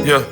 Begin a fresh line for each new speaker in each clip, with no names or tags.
Yeah.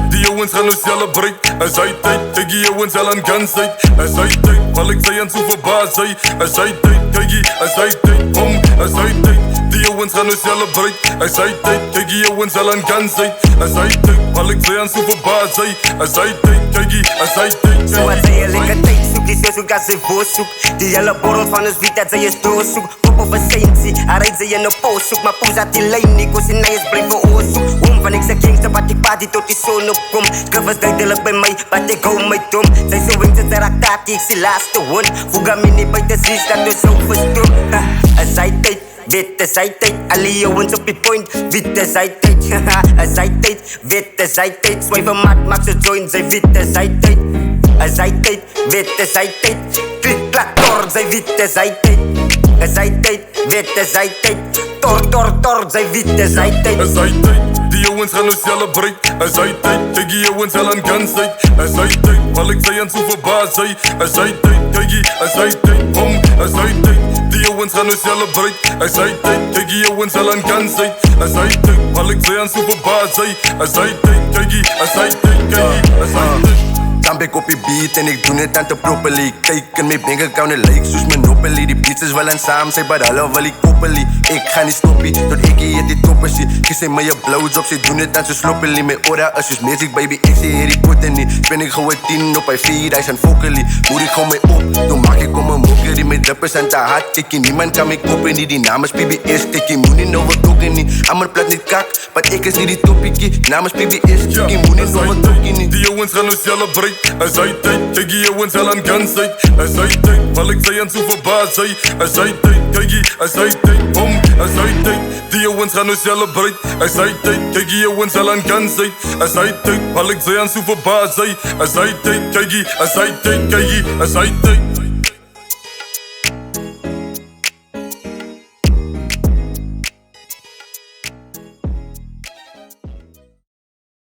Die jongens gaan nu celebrate. Er zijn tijd, kijk je jongens al aan gunsight. Er zijn tijd, val ik zij aan zo verbaasd zij. Er zijn tijd, kijk je, er zijn tijd, er zijn tijd. Die jongens gaan nu celebrate. Er zijn tijd, kijk je jongens al aan gunsight. Er zijn tijd, val ik zij aan zo verbaasd zij. Er zijn tijd, kijk je, er zijn tijd.
Zo wat zij je lekker tijd zoek, die zo zoek als ze voorzoek. Die hele borrel van ons weet dat zij je doorzoek. Kop of een saintsie, hij rijdt ze in een poos zoek. Maar poes uit die lijn, ik was in hij blijven oorzoek. Van ik zeg gangster, wat ik party tot die zon opkom. Schrijvers duidelijk bij mij, wat ik hou mij dom. Zij zo wint ze raakt taki, ik zie laatste hond. Voeg aan mij niet buiten zies, dat is zo verstom. Er zij tijd, witte zij tijd. Alle jongens op die point, witte zij tijd. Er zij tijd, witte zij tijd. Zwijven maat, maak ze join, zij witte zij tijd. Er zij tijd, witte zij tijd. Klik, klak, tor, zij witte zij tijd. Er zij tijd, witte zij tijd. Tor, tor, tor, zij witte zij tijd.
Er zijn tijd. Die jongens gaan nu celebrate. Er zijn tijd, kijk je jongens al aan gunsight. Er zijn tijd, val ik zij aan zo verbaasd zij. Er zijn tijd, kijk je, er zijn tijd, er zijn tijd. Die jongens gaan nu celebrate. Er zijn tijd, kijk je jongens al aan gunsight. Er zijn tijd, val ik zij aan zo verbaasd zij. Er zijn tijd, kijk je, er zijn tijd, kijk je, er zijn tijd.
Dan ben ik op je beat en ik doe het aan te properly. Kijk in mijn bankaccount en like soos Monopoly. Die beats is wel en samen, zij maar alle wel die koppelie. Ik ga niet stoppie, tot ik hier die toppers zie. Kies in mijn blowjob, zij doen het aan zo sloppily. Mijn ora is soos music baby, ik zie Harry Potter niet. Ben ik gewoon 10 op bij 4000 fokkelie. Moet ik gewoon mee op, toen maak ik om een mokkerie. Mijn druppers aan te hard, ik niemand kan mij kopen niet. Die naam is PBS, ik moet niet over token niet. Ammer plat niet kak, maar ik is niet die toppiekie. Naam is PBS, ik moet niet over token niet.
Die jongens gaan nu celebrate. Er zijn tijd, kijk je jongens al aan gunsight. Er zijn tijd, val ik zij aan zo verbaasd zij. Er zijn tijd, kijk je, er zijn tijd, er zijn tijd. Die jongens gaan nu celebrate. Er zijn tijd, kijk je jongens al aan gunsight. Er zijn tijd, val ik zij aan zo verbaasd zij. Er zijn tijd, kijk je, er zijn tijd, kijk je, er zijn tijd.